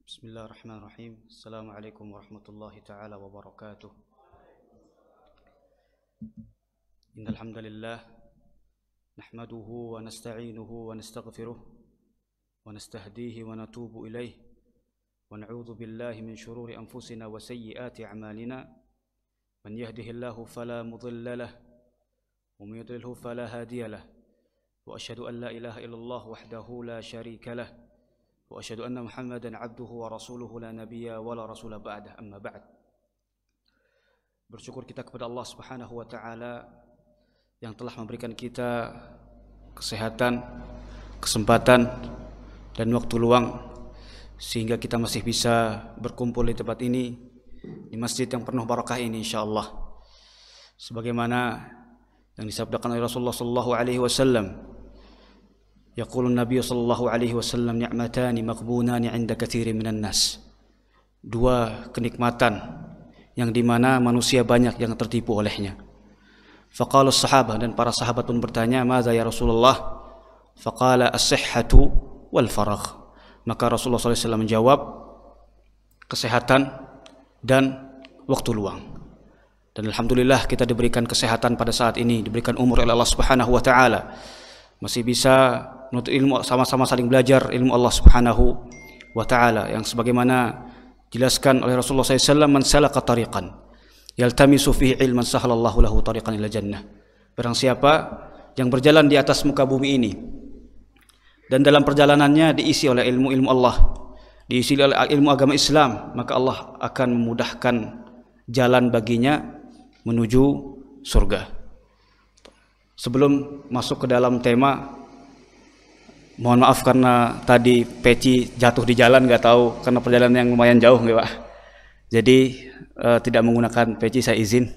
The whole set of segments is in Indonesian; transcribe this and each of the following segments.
Bismillahirrahmanirrahim. Assalamualaikum warahmatullahi ta'ala wabarakatuh. Innal hamdalillah nahmaduhu wa nasta'inuhu wa nastaghfiruh wa nastahdihi wa natubu ilayh wa na'udzu billahi min shururi anfusina wa sayyiati a'malina. Man yahdihillahu fala mudilla lahu wa man yudlilhu fala hadiya lahu. Wa asyhadu an la ilaha illallah wahdahu la syarika lahu wa asyhadu anna Muhammadan abduhu wa rasuluhu la nabiyya wa la rasula ba'dah, amma ba'd. Bersyukur kita kepada Allah Subhanahu wa taala yang telah memberikan kita kesehatan, kesempatan dan waktu luang sehingga kita masih bisa berkumpul di tempat ini, di masjid yang penuh barakah ini insyaallah. Sebagaimana yang disabdakan oleh Rasulullah sallallahu alaihi wasallam, yaqulun Nabi sallallahu alaihi wasallam, ni'matani maqbunani 'inda katsirin minan nas. Dua kenikmatan yang dimana manusia banyak yang tertipu olehnya. Faqala as-sahabah, dan para sahabat pun bertanya, "Madza ya Rasulullah?" Faqala as-sihhatu wal faragh. Maka Rasulullah sallallahu alaihi wasallam menjawab, kesehatan dan waktu luang. Dan alhamdulillah kita diberikan kesehatan pada saat ini, diberikan umur oleh Allah Subhanahu wa taala. Masih bisa menuntut ilmu, sama-sama saling belajar ilmu Allah Subhanahu wa taala yang sebagaimana dijelaskan oleh Rasulullah SAW, man salaka tariqan yaltamisu fihi ilman sahalallahu lahu tariqan ila jannah. Barang siapa yang berjalan di atas muka bumi ini dan dalam perjalanannya diisi oleh ilmu-ilmu Allah, diisi oleh ilmu agama Islam, maka Allah akan memudahkan jalan baginya menuju surga. Sebelum masuk ke dalam tema, mohon maaf karena tadi peci jatuh di jalan, nggak tahu karena perjalanan yang lumayan jauh nggak Pak. Jadi tidak menggunakan peci, saya izin.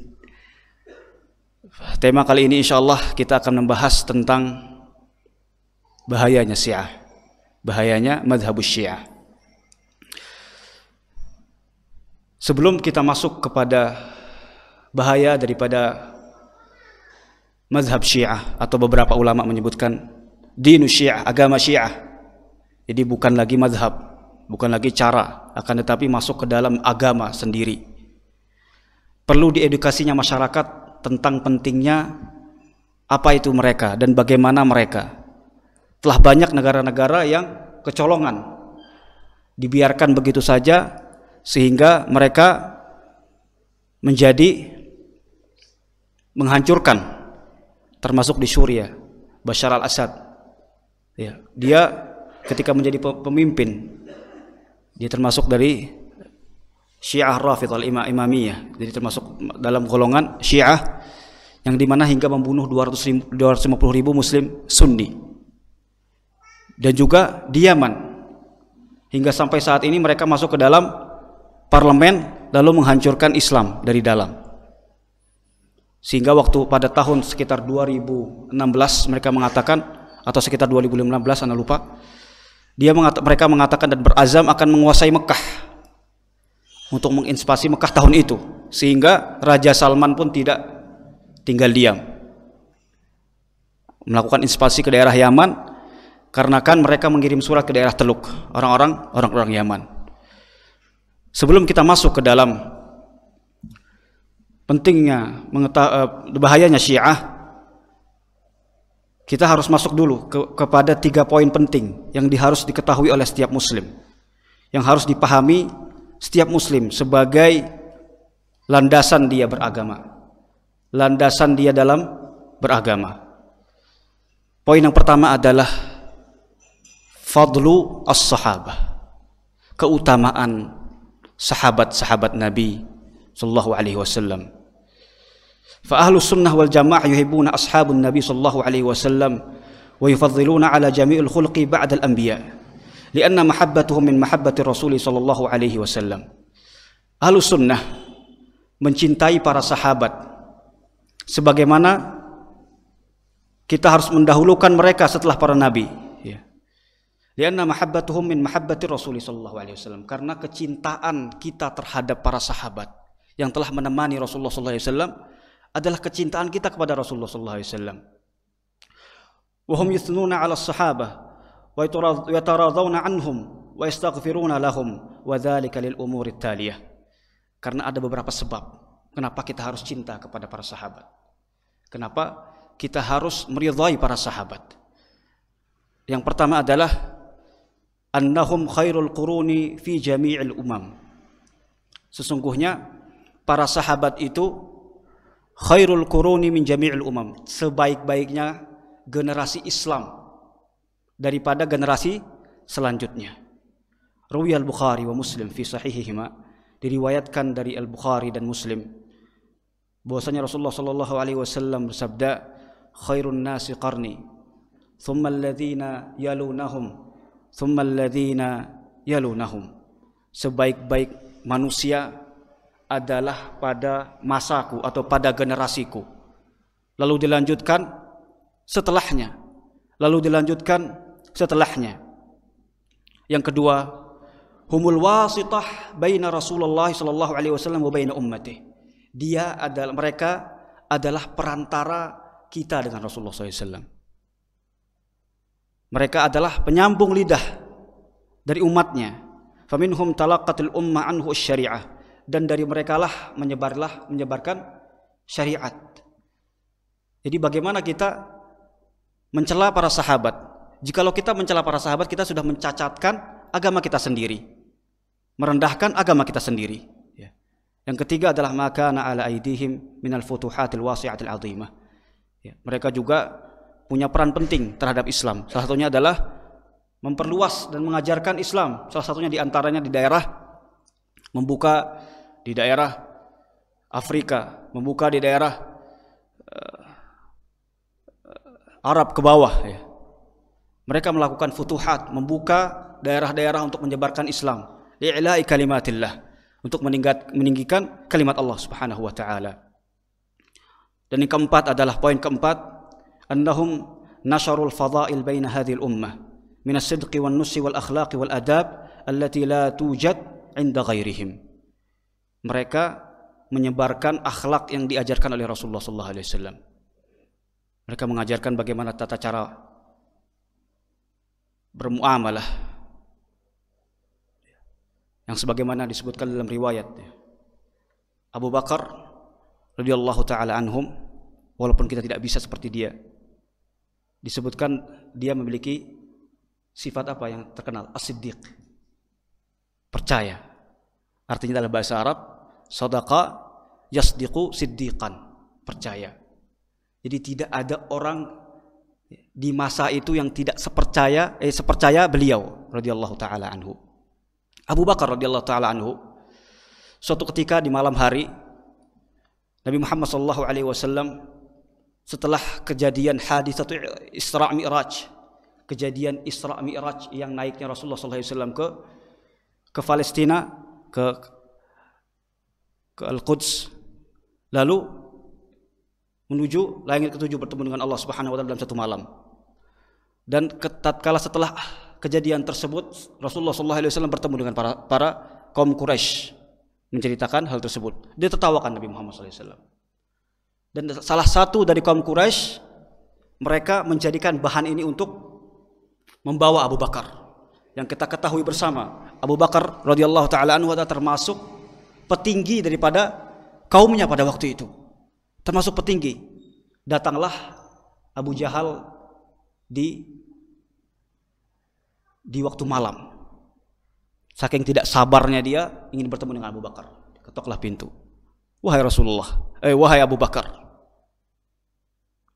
Tema kali ini insyaallah kita akan membahas tentang bahayanya Syiah, bahayanya mazhabus Syiah. Sebelum kita masuk kepada bahaya daripada mazhab Syiah, atau beberapa ulama menyebutkan dinu Syiah, agama Syiah. Jadi bukan lagi mazhab, bukan lagi cara, akan tetapi masuk ke dalam agama sendiri. Perlu diedukasinya masyarakat tentang pentingnya apa itu mereka dan bagaimana mereka. Telah banyak negara-negara yang kecolongan, dibiarkan begitu saja sehingga mereka menjadi menghancurkan, termasuk di Suriah, Bashar al-Assad. Ya, dia ketika menjadi pemimpin, dia termasuk dari Syiah Rafidhah al-Imamiyah, jadi termasuk dalam golongan Syiah yang dimana hingga membunuh 250.000 Muslim Sunni. Dan juga di Yaman, hingga sampai saat ini mereka masuk ke dalam parlemen lalu menghancurkan Islam dari dalam. Sehingga waktu pada tahun sekitar 2016 mereka mengatakan, atau sekitar 2015 Anda lupa, mereka mengatakan dan berazam akan menguasai Mekah, untuk menginvasi Mekah tahun itu, sehingga Raja Salman pun tidak tinggal diam, melakukan invasi ke daerah Yaman, karena kan mereka mengirim surat ke daerah Teluk, orang-orang Yaman. Sebelum kita masuk ke dalam pentingnya bahayanya Syiah, kita harus masuk dulu kepada 3 poin penting yang harus diketahui oleh setiap muslim, yang harus dipahami setiap muslim sebagai landasan dia beragama, landasan dia dalam beragama. Poin yang pertama adalah fadlu as-sahabah, keutamaan sahabat-sahabat Nabi sallallahu alaihi wasallam. Fa ahlus sunnah wal jamaah yuhibbuna ashabun Nabi sallallahu alaihi wasallam wa yufaddiluna ala jami'il khulqi ba'da al-anbiya lianna mahabbatuhum min mahabbati Rasul sallallahu alaihi wasallam. Ahlus sunnah mencintai para sahabat sebagaimana kita harus mendahulukan mereka setelah para nabi, ya. Lianna mahabbatuhum min mahabbati Rasul sallallahu alaihi wasallam, karena kecintaan kita terhadap para sahabat yang telah menemani Rasulullah sallallahu alaihi wasallam adalah kecintaan kita kepada Rasulullah sallallahu alaihi wasallam. Wa hum yuthnuna 'ala as-sahabah wa yataradawna anhum wa yastaghfiruna lahum wa dzalika lil umuri taliyah. Karena ada beberapa sebab kenapa kita harus cinta kepada para sahabat. Kenapa kita harus meridhai para sahabat. Yang pertama adalah annahum khairul quruni fi jami'il umam. Sesungguhnya para sahabat itu khairul quruni min jami'il umam, sebaik-baiknya generasi Islam daripada generasi selanjutnya. Ruwi al-Bukhari wa Muslim fi sahihihima, diriwayatkan dari Al-Bukhari dan Muslim bahwasanya Rasulullah sallallahu alaihi wasallam bersabda, khairun nasi qarni, thumma alladhina yalunahum, thumma alladhina yalunahum. Sebaik-baik manusia adalah pada masaku atau pada generasiku. Lalu dilanjutkan setelahnya. Lalu dilanjutkan setelahnya. Yang kedua, humul wasitah baina Rasulullah sallallahu alaihi wasallam wa baina ummatihi. Mereka adalah perantara kita dengan Rasulullah SAW. Mereka adalah penyambung lidah dari umatnya. Faminhum talaqatil ummah anhu syariah, dan dari mereka lah menyebarkan syariat. Jadi bagaimana kita mencela para sahabat? Jikalau kita mencela para sahabat, kita sudah mencacatkan agama kita sendiri, merendahkan agama kita sendiri. Yang ketiga adalah maka ala aidihim minal futuhatil wasi'atil azimah. Mereka juga punya peran penting terhadap Islam. Salah satunya adalah memperluas dan mengajarkan Islam. Salah satunya diantaranya di daerah, membuka di daerah Afrika, membuka di daerah Arab ke bawah. Mereka melakukan futuhat, membuka daerah-daerah untuk menyebarkan Islam. Li'ila'i kalimatillah, untuk meninggikan kalimat Allah Subhanahu wa taala. Dan yang keempat adalah poin keempat, annahum nasharul fadail baina hadhil ummah min as-sidqi wan nushi wal akhlaqi wal adab allati la tujad 'inda ghairihim. Mereka menyebarkan akhlak yang diajarkan oleh Rasulullah sallallahu alaihi wasallam. Mereka mengajarkan bagaimana tata cara bermuamalah, yang sebagaimana disebutkan dalam riwayat Abu Bakar radhiyallahu taala anhum, walaupun kita tidak bisa seperti dia, disebutkan dia memiliki sifat apa yang terkenal, as-siddiq, percaya. Artinya dalam bahasa Arab, sadaqa yasdiqu siddiqan, percaya. Jadi tidak ada orang di masa itu yang tidak sepercaya beliau radhiyallahu taala anhu. Abu Bakar radhiyallahu taala anhu, suatu ketika di malam hari, Nabi Muhammad sallallahu alaihi wasallam setelah kejadian haditsatu Isra Mi'raj, kejadian Isra Mi'raj yang naiknya Rasulullah sallallahu alaihi wasallam ke Palestina, ke Al-Quds, lalu menuju langit ketujuh bertemu dengan Allah Subhanahu wa taala dalam satu malam. Dan tatkala setelah kejadian tersebut, Rasulullah SAW bertemu dengan para kaum Quraisy, menceritakan hal tersebut. Dia tertawakan Nabi Muhammad SAW. Dan salah satu dari kaum Quraisy, mereka menjadikan bahan ini untuk membawa Abu Bakar. Yang kita ketahui bersama, Abu Bakar radhiyallahu taala anhu adalah termasuk petinggi daripada kaumnya pada waktu itu. Termasuk petinggi. Datanglah Abu Jahal di waktu malam. Saking tidak sabarnya dia ingin bertemu dengan Abu Bakar. Ketoklah pintu. Wahai Rasulullah, wahai Abu Bakar,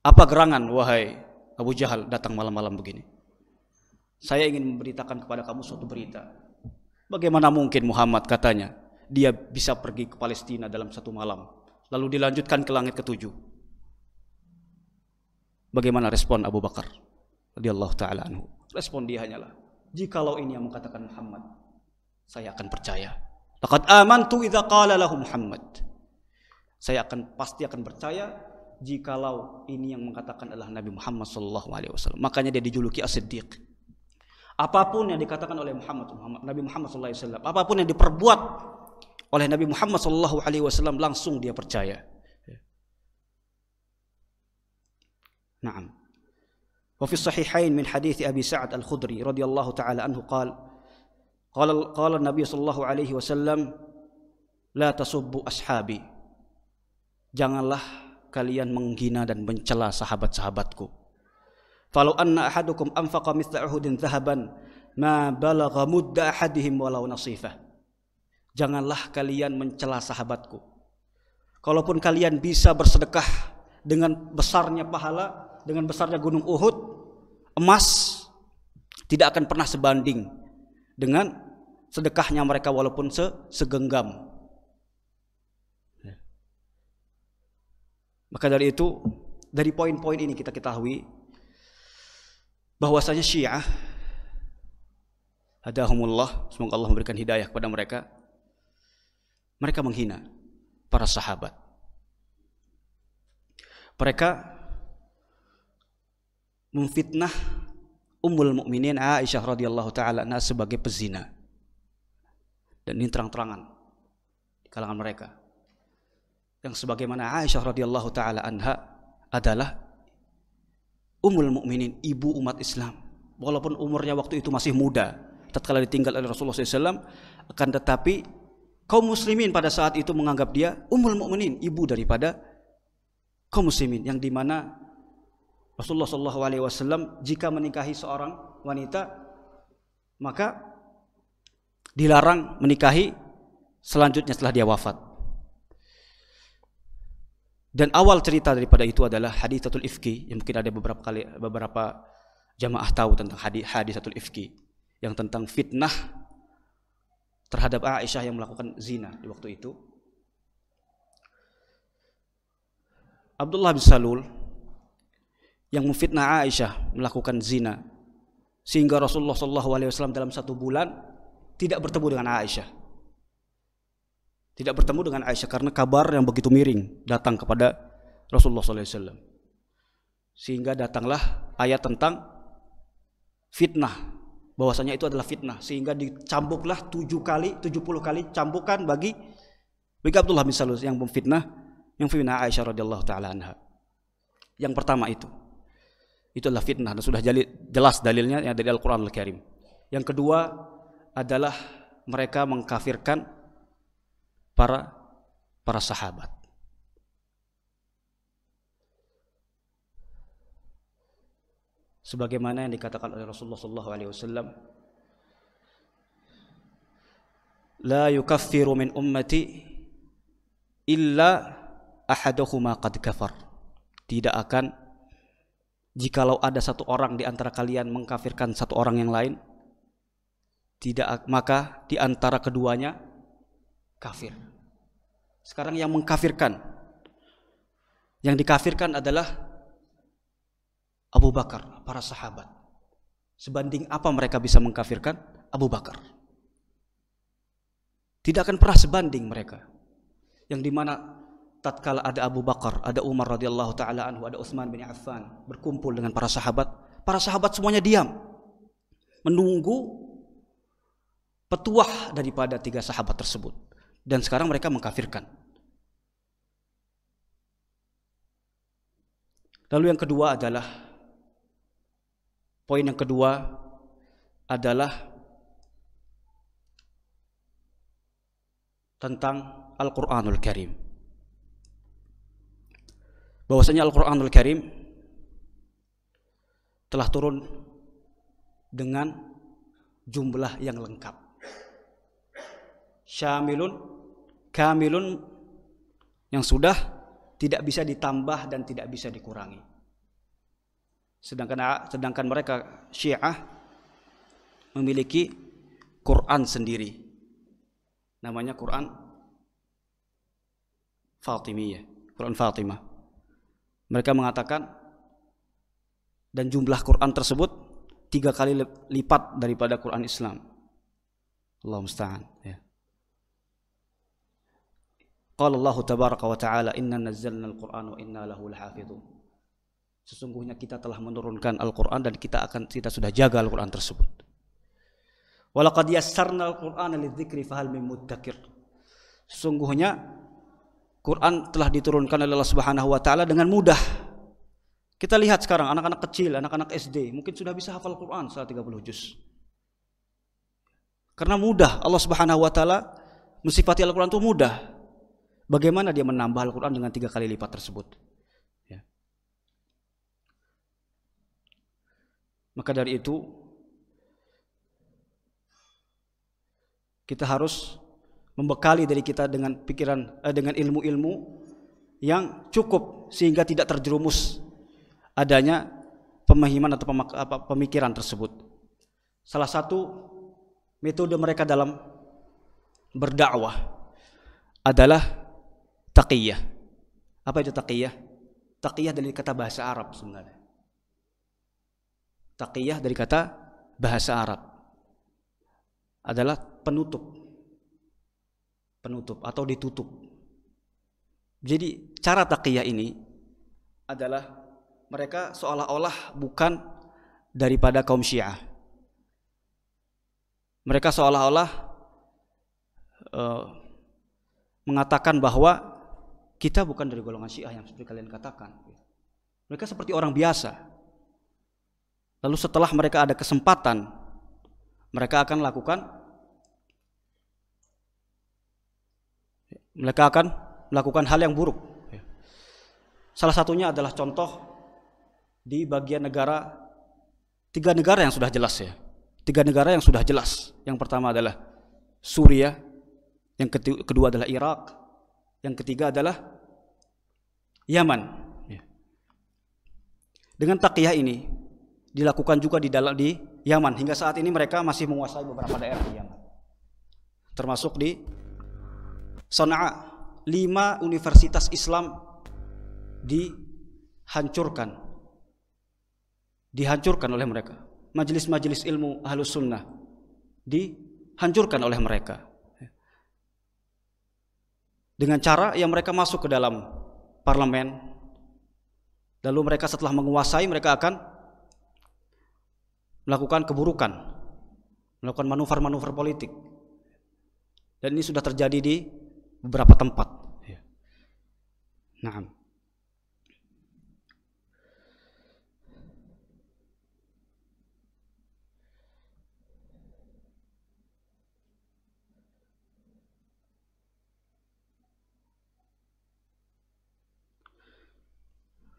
apa gerangan wahai Abu Jahal datang malam-malam begini? Saya ingin memberitakan kepada kamu suatu berita. Bagaimana mungkin Muhammad, katanya, dia bisa pergi ke Palestina dalam satu malam, lalu dilanjutkan ke langit ketujuh? Bagaimana respon Abu Bakar radhiyallahu taala anhu? Respon dia hanyalah, jikalau ini yang mengatakan Muhammad, saya akan percaya. Laqad amantu idza qala lahu Muhammad. Saya pasti akan percaya jikalau ini yang mengatakan adalah Nabi Muhammad sallallahu alaihi wasallam. Makanya dia dijuluki As-Siddiq. Apapun yang dikatakan oleh Nabi Muhammad sallallahu alaihi wasallam, apapun yang diperbuat oleh Nabi Muhammad sallallahu alaihi wasallam, langsung dia percaya. Naam. Wa fi sahihain min hadits Abi Sa'ad Al-Khudri radhiyallahu ta'ala anhu qala Qala Nabi sallallahu alaihi wasallam, la tasubbu ashabi. Janganlah kalian menghina dan mencela sahabat-sahabatku. Falau anna ahadukum anfaqa mithla Uhudin dhahaban ma balagha mudda ahadihim walau nasifah. Janganlah kalian mencela sahabatku. Kalaupun kalian bisa bersedekah dengan besarnya pahala, dengan besarnya gunung Uhud, emas tidak akan pernah sebanding dengan sedekahnya mereka walaupun segenggam. Maka dari itu, dari poin-poin ini kita ketahui bahwasanya Syiah, hadahumullah, semoga Allah memberikan hidayah kepada mereka, mereka menghina para sahabat. Mereka memfitnah Ummul Mukminin Aisyah radhiyallahu taala anha sebagai pezina. Dan ini terang-terangan di kalangan mereka. Yang sebagaimana Aisyah radhiyallahu taala anha adalah Ummul Mukminin, ibu umat Islam. Walaupun umurnya waktu itu masih muda, tatkala ditinggal oleh Rasulullah SAW, akan tetapi kaum muslimin pada saat itu menganggap dia Ummul Mukminin, ibu daripada kaum muslimin, yang dimana Rasulullah SAW jika menikahi seorang wanita maka dilarang menikahi selanjutnya setelah dia wafat. Dan awal cerita daripada itu adalah haditsatul ifki, yang mungkin ada beberapa jamaah tahu tentang haditsatul ifki, yang tentang fitnah terhadap Aisyah yang melakukan zina di waktu itu. Abdullah bin Salul yang memfitnah Aisyah melakukan zina, sehingga Rasulullah SAW dalam 1 bulan tidak bertemu dengan Aisyah. Tidak bertemu dengan Aisyah karena kabar yang begitu miring datang kepada Rasulullah SAW. Sehingga datanglah ayat tentang fitnah, bahwasanya itu adalah fitnah, sehingga dicambuklah 70 kali cambukan bagi Abdullah bin Salul yang memfitnah Aisyah radhiyallahu taala anha. Yang pertama itu adalah fitnah dan sudah jelas dalilnya yang dari Al-Qur'an Al-Karim. Yang kedua adalah mereka mengkafirkan para sahabat. Sebagaimana yang dikatakan oleh Rasulullah SAW, la yukaffiru min ummati illa ahaduhuma qad kafar. Tidak akan, jikalau ada satu orang di antara kalian mengkafirkan satu orang yang lain, maka di antara keduanya kafir. Sekarang yang mengkafirkan, yang dikafirkan adalah Abu Bakar, para sahabat. Sebanding apa mereka bisa mengkafirkan Abu Bakar? Tidak akan pernah sebanding mereka. Yang dimana tatkala ada Abu Bakar, ada Umar radhiyallahu taala anhu, ada Utsman bin Affan berkumpul dengan para sahabat semuanya diam menunggu petuah daripada 3 sahabat tersebut. Dan sekarang mereka mengkafirkan. Lalu yang kedua adalah, poin yang kedua adalah tentang Al-Qur'anul Karim. Bahwasanya Al-Qur'anul Karim telah turun dengan jumlah yang lengkap. Syamilun, kamilun, yang sudah tidak bisa ditambah dan tidak bisa dikurangi. Sedangkan mereka Syiah memiliki Quran sendiri, namanya Quran Fatimiyah, Quran Fatimah. Mereka mengatakan, dan jumlah Quran tersebut 3 kali lipat daripada Quran Islam. Allah musta'an, ya. Qala Allah tabaraka wa ta'ala, inna nazzalna al-Qur'an wa inna lahu lahafidhun. Sesungguhnya kita telah menurunkan Al-Qur'an dan kita sudah jaga Al-Qur'an tersebut. Wa laqad yassarna al-Qur'ana lidzikri fahal min muddakir. Sesungguhnya Quran telah diturunkan oleh Allah Subhanahu wa taala dengan mudah. Kita lihat sekarang anak-anak kecil, anak-anak SD mungkin sudah bisa hafal Quran setelah 30 juz. Karena mudah, Allah Subhanahu wa taala mensifati Al-Qur'an itu mudah. Bagaimana dia menambah Al-Qur'an dengan 3 kali lipat tersebut? Ya. Maka dari itu kita harus membekali diri kita dengan dengan ilmu-ilmu yang cukup sehingga tidak terjerumus adanya pemahaman atau pemikiran tersebut. Salah satu metode mereka dalam berdakwah adalah taqiyah. Apa itu taqiyah? Taqiyah dari kata bahasa Arab sebenarnya. Taqiyah dari kata bahasa Arab adalah penutup atau ditutup. Jadi cara taqiyah ini adalah mereka seolah-olah bukan daripada kaum Syiah. Mereka seolah-olah mengatakan bahwa kita bukan dari golongan Syiah yang seperti kalian katakan. Mereka seperti orang biasa. Lalu setelah mereka ada kesempatan, mereka akan melakukan hal yang buruk. Salah satunya adalah contoh di bagian negara, 3 negara yang sudah jelas ya. 3 negara yang sudah jelas. Yang pertama adalah Suriah, yang kedua adalah Irak, yang ketiga adalah Yaman. Dengan taqiyah ini dilakukan juga di Yaman. Hingga saat ini mereka masih menguasai beberapa daerah di Yaman. Termasuk di Sana'a, 5 universitas Islam dihancurkan oleh mereka. Majelis-majelis ilmu Ahlus Sunnah dihancurkan oleh mereka. Dengan cara yang mereka masuk ke dalam parlemen, lalu mereka setelah menguasai, mereka akan melakukan keburukan, melakukan manuver-manuver politik. Dan ini sudah terjadi di beberapa tempat. Naam.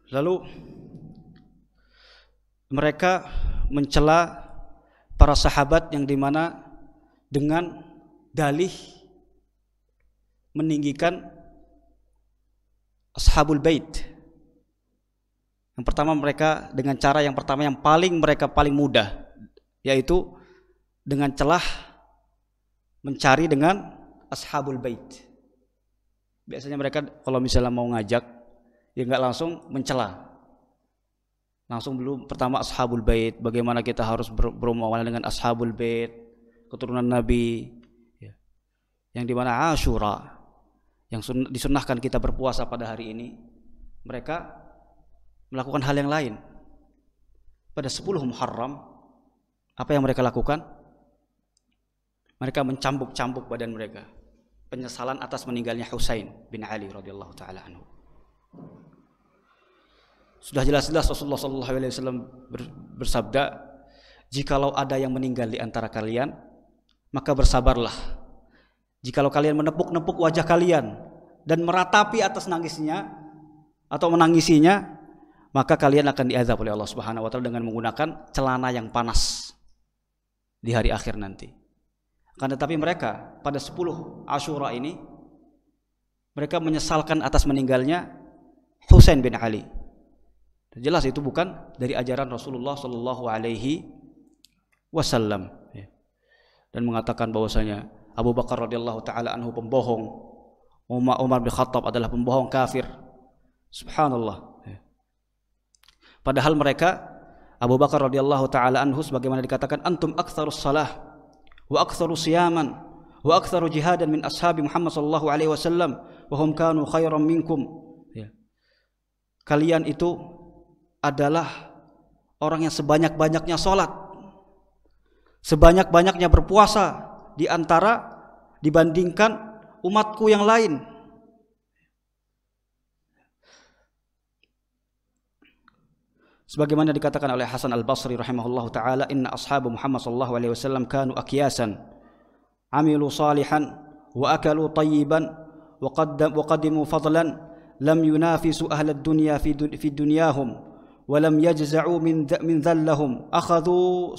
Lalu mereka mencela para sahabat yang dimana dengan dalih meninggikan Ashabul Bait. Yang pertama mereka dengan cara yang pertama yang paling mudah, yaitu dengan celah mencari dengan Ashabul Bait. Biasanya mereka kalau misalnya mau ngajak, ya nggak langsung mencela. Langsung dulu pertama Ashabul Bait, bagaimana kita harus bermuamalah dengan Ashabul Bait, keturunan Nabi, yang dimana Asyura, yang disunnahkan kita berpuasa pada hari ini. Mereka melakukan hal yang lain. Pada 10 Muharram, apa yang mereka lakukan? Mereka mencambuk-cambuk badan mereka, penyesalan atas meninggalnya Husain bin Ali radhiyallahu taala anhu. Sudah jelas-jelas Rasulullah SAW bersabda, jikalau ada yang meninggal di antara kalian, maka bersabarlah. Jikalau kalian menepuk-nepuk wajah kalian dan meratapi atas nangisnya atau menangisinya, maka kalian akan diazab oleh Allah Subhanahu wa taala dengan menggunakan celana yang panas di hari akhir nanti. Akan tetapi mereka pada 10 Asyura ini mereka menyesalkan atas meninggalnya Husain bin Ali. Jelas itu bukan dari ajaran Rasulullah sallallahu alaihi wasallam, dan mengatakan bahwasanya Abu Bakar radhiyallahu taala anhu pembohong, Umar bin Khattab adalah pembohong kafir. Subhanallah. Padahal mereka, Abu Bakar radhiyallahu taala anhu sebagaimana dikatakan, antum aktsarus salah wa aktsarus siyaman wa aktsaru jihadan min ashabi Muhammad sallallahu alaihi wasallam wa hum kanu khairan minkum. Kalian itu adalah orang yang sebanyak-banyaknya salat, sebanyak-banyaknya berpuasa dibandingkan umatku yang lain. Sebagaimana dikatakan oleh Hasan Al-Basri rahimahullahu taala, inna ashabu Muhammad sallallahu alaihi wasallam kanu akyasan amilu salihan wa akalu tayyiban wa qaddimu fadlan lam yunafisu ahla dunya fi dunyahum wa lam yajza'u min dhallahum akhadhu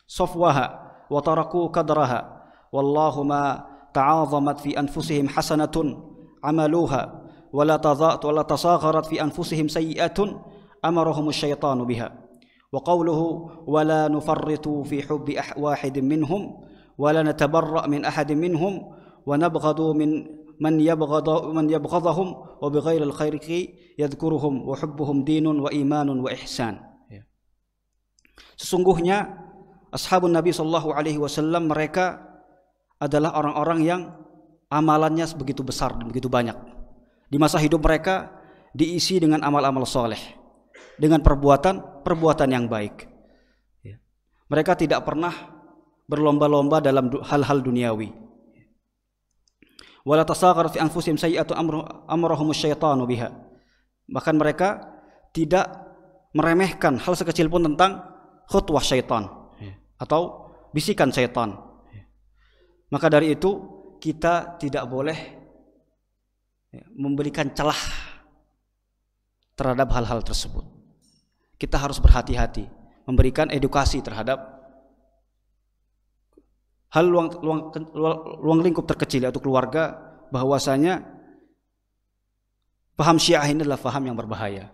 safwaha wa taraku qadraha wallahu ma ta'azamat fi anfusihim hasanatun amaluha wa la tasagharat fi anfusihim sayyi'atun amarahum asyaitanu biha wa qawluhu wa la nufarritu fi hubbi wahidin minhum wa la natabarra' min ahadin minhum wa nabghadu man yabghadahum wa bighairi al-khairi yadhkuruhum wa hubbuhum dinun wa imanun wa ihsan. Sesungguhnya ashabun Nabi sallallahu alaihi wasallam mereka adalah orang-orang yang amalannya begitu besar dan begitu banyak. Di masa hidup mereka diisi dengan amal-amal soleh, dengan perbuatan yang baik. Mereka tidak pernah berlomba-lomba dalam hal-hal duniawi. Wala tasagharat fi anfusihim sayyi'atu amrahum asyaitanu biha. Bahkan mereka tidak meremehkan hal sekecil pun tentang khutwah syaitan atau bisikan syaitan. Maka dari itu kita tidak boleh memberikan celah terhadap hal-hal tersebut. Kita harus berhati-hati memberikan edukasi terhadap hal luang lingkup terkecil yaitu keluarga, bahwasanya paham Syiah ini adalah paham yang berbahaya.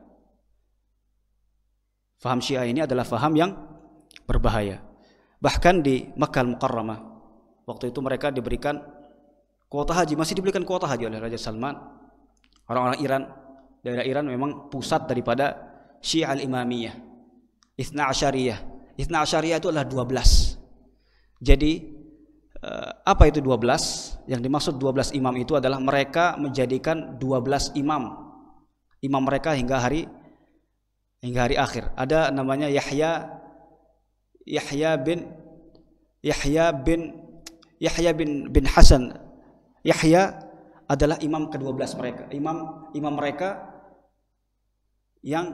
Paham Syiah ini adalah paham yang berbahaya. Bahkan di Makkah Al-Mukarramah, waktu itu mereka diberikan kuota haji, masih diberikan kuota haji oleh Raja Salman. Orang-orang Iran, daerah Iran memang pusat daripada Syiah al-Imamiyah, Itsna Asyariyah. Itsna Asyariyah itu adalah 12. Jadi apa itu 12? Yang dimaksud 12 imam itu adalah mereka menjadikan 12 imam mereka hingga hari akhir. Ada namanya Yahya bin Hasan. Yahya adalah imam ke-12 mereka. Imam mereka yang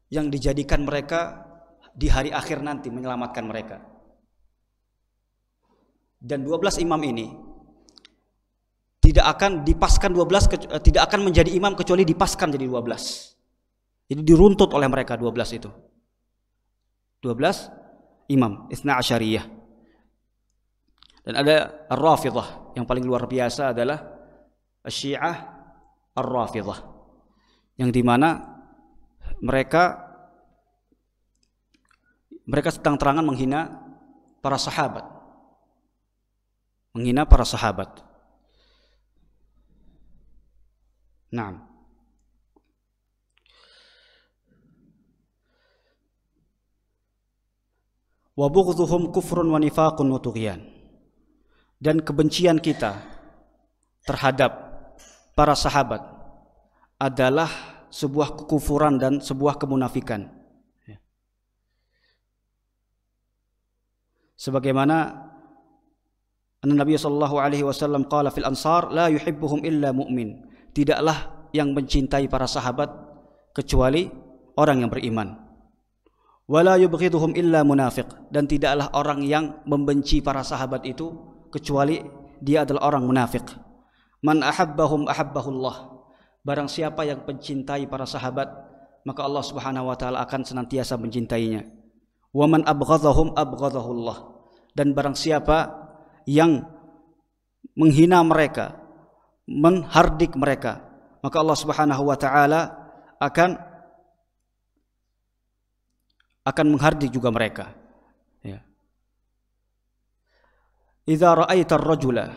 dijadikan mereka di hari akhir nanti menyelamatkan mereka. Dan 12 imam ini tidak akan dipaskan 12, tidak akan menjadi imam kecuali dipaskan jadi 12. Jadi diruntut oleh mereka 12 itu. 12 imam Itsna Asyariyah. Dan ada Ar-Rafidhah, yang paling luar biasa adalah Syiah Ar-Rafidhah, yang dimana mereka terang-terangan menghina para sahabat. Naam. Wa bughdhuhum kufrun wa nifaqun wa tughyan. Dan kebencian kita terhadap para sahabat adalah sebuah kekufuran dan sebuah kemunafikan. Sebagaimana Nabi sallallahu alaihi wasallam qala fil ansar la yuhibbuhum illa mu'min. Tidaklah yang mencintai para sahabat kecuali orang yang beriman. Wala yubghiduhum illa munafiq. Dan tidaklah orang yang membenci para sahabat itu kecuali dia adalah orang munafik. Man ahabbahum ahabbahullah. Barang siapa yang mencintai para sahabat, maka Allah Subhanahu wa taala akan senantiasa mencintainya. Wa man abghadhahum abghadahullah. Dan barang siapa yang menghina mereka, menghardik mereka, maka Allah Subhanahu wa taala akan menghardik juga mereka. Ya. Idza ra'aita ar-rajula,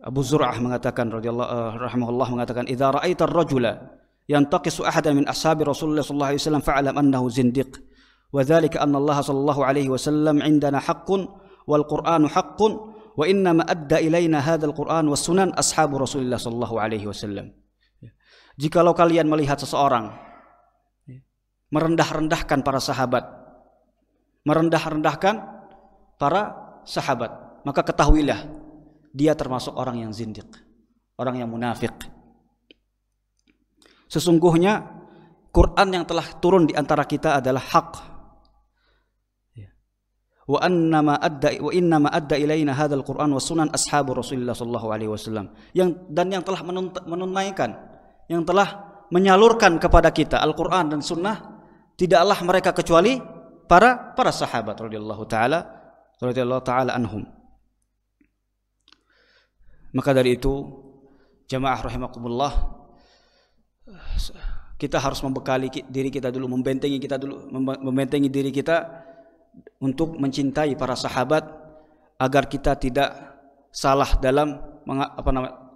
Abu Zur'ah mengatakan rahimahullah mengatakan, idza ra'aita ar-rajula yantaqisu ahadan min ashabi Rasulullah sallallahu alaihi wasallam fa'lam annahu zindiq. Wa dzalika anna Allah sallallahu alaihi wasallam 'indana haqqun wal Qur'anu haqqun wa inna ma adda ilaina hadzal Qur'an was sunan ashabu Rasulillah sallallahu alaihi wasallam. Jikalau kalian melihat seseorang merendah-rendahkan para sahabat, maka ketahuilah dia termasuk orang yang zindiq, orang yang munafik. Sesungguhnya Quran yang telah turun di antara kita adalah hak. wa innama adda ilaina hadzal Qur'an was sunan ashabu Rasulillah sallallahu alaihi wasallam. Yang telah menunaikan, yang telah menyalurkan kepada kita Al-Qur'an dan sunnah tidaklah mereka kecuali para sahabat radhiyallahu taala anhum. Maka dari itu, jamaah rahimakumullah, kita harus membekali diri kita dulu, membentengi diri kita untuk mencintai para sahabat agar kita tidak salah dalam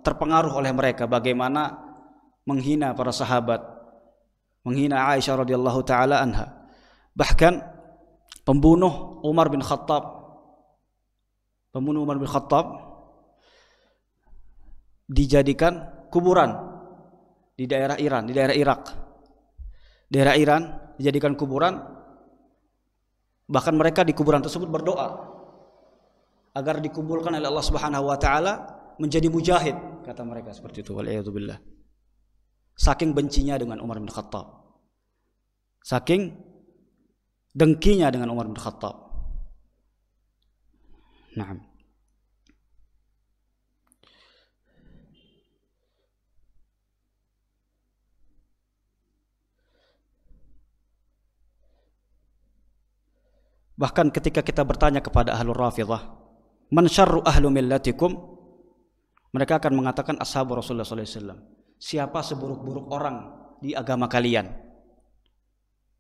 terpengaruh oleh mereka, bagaimana menghina para sahabat, menghina Aisyah radhiyallahu taala anha. Bahkan pembunuh Umar bin Khattab dijadikan kuburan di daerah Iran, di daerah Irak. Daerah Iran dijadikan kuburan. Bahkan mereka di kuburan tersebut berdoa agar dikuburkan oleh Allah Subhanahu wa taala menjadi mujahid, kata mereka seperti itu. Waliyadzubillah. Saking bencinya dengan Umar bin Khattab. Saking dengkinya dengan Umar bin Khattab. Naam. Bahkan ketika kita bertanya kepada ahlul Rafidhah, man syarru ahlu millatikum, mereka akan mengatakan ashabu Rasulullah sallallahu alaihi wasallam. Siapa seburuk-buruk orang di agama kalian?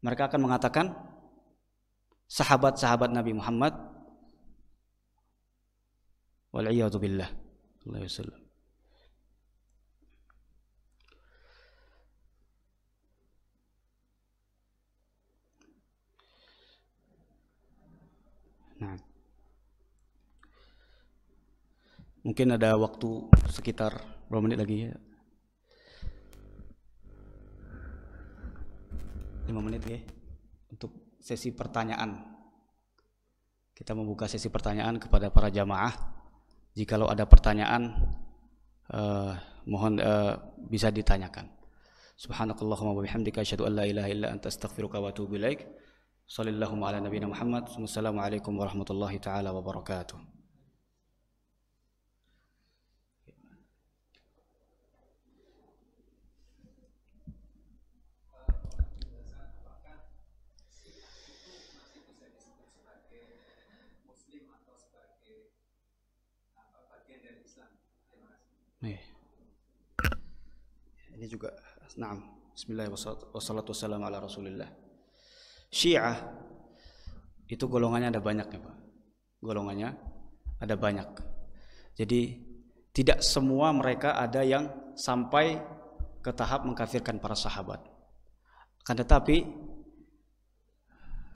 Mereka akan mengatakan sahabat-sahabat Nabi Muhammad wal iyadu billah sallallahu alaihi wasallam. Nah, mungkin ada waktu sekitar berapa menit lagi ya? 5 menit ya untuk sesi pertanyaan. Kita membuka sesi pertanyaan kepada para jamaah. Jikalau ada pertanyaan, mohon bisa ditanyakan. Subhanakallahumma wa bihamdika asyhadu an la ilaha illa anta astaghfiruka wa atubu ilaik. Sallallahu ala nabiyina Muhammad. Wassalamualaikum warahmatullahi taala wabarakatuh. Ini juga, naam. Bismillah wassalatu wassalamu ala Rasulillah. Syiah itu golongannya ada banyak ya Pak. Golongannya ada banyak. Jadi tidak semua mereka ada yang sampai ke tahap mengkafirkan para sahabat. Akan tetapi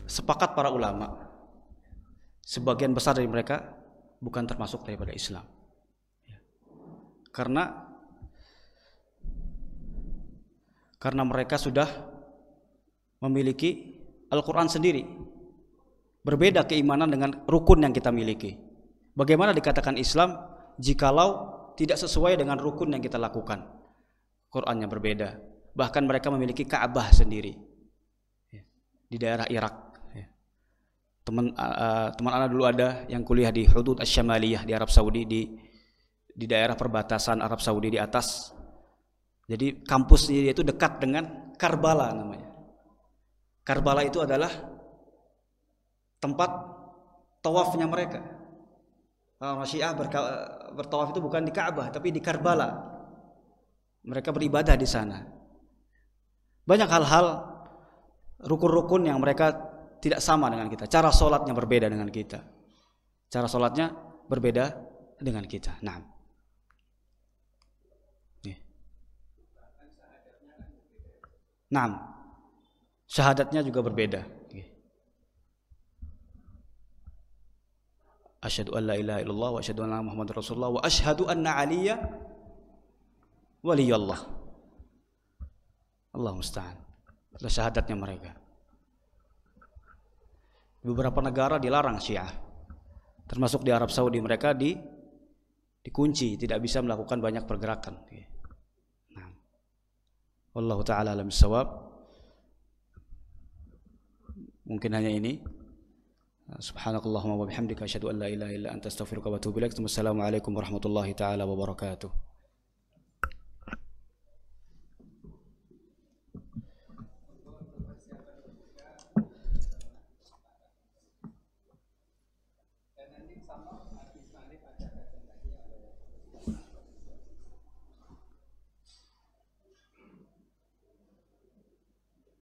sepakat para ulama, sebagian besar dari mereka bukan termasuk daripada Islam. Karena mereka sudah memiliki Al-Quran sendiri. Berbeda keimanan dengan rukun yang kita miliki. Bagaimana dikatakan Islam jikalau tidak sesuai dengan rukun yang kita lakukan? Qurannya berbeda. Bahkan mereka memiliki Ka'bah sendiri di daerah Irak. Teman anak dulu ada yang kuliah di Hudud Asy-Syamaliyah di Arab Saudi, di daerah perbatasan Arab Saudi di atas. Jadi kampusnya itu dekat dengan Karbala namanya. Karbala itu adalah tempat tawafnya mereka. Orang Syiah bertawaf itu bukan di Ka'bah tapi di Karbala. Mereka beribadah di sana. Banyak hal-hal rukun-rukun yang mereka tidak sama dengan kita. Cara sholatnya berbeda dengan kita. Cara sholatnya berbeda dengan kita. Nah. Nah. Syahadatnya juga berbeda. Asyhadu an la ilaha illallah wa asyhadu anna Muhammadar Rasulullah wa asyhadu anna Aliyya waliyullah. Allah musta'an. Itulah syahadatnya mereka. Di beberapa negara dilarang Syiah. Termasuk di Arab Saudi mereka dikunci, tidak bisa melakukan banyak pergerakan. Nah. Wallahu taala alam bissawab. Mungkin hanya ini. Subhanakallahumma wa bihamdika asyhadu an la ilaha illa anta astaghfiruka wa atubu ilaik. Wassalamualaikum warahmatullahi taala wabarakatuh.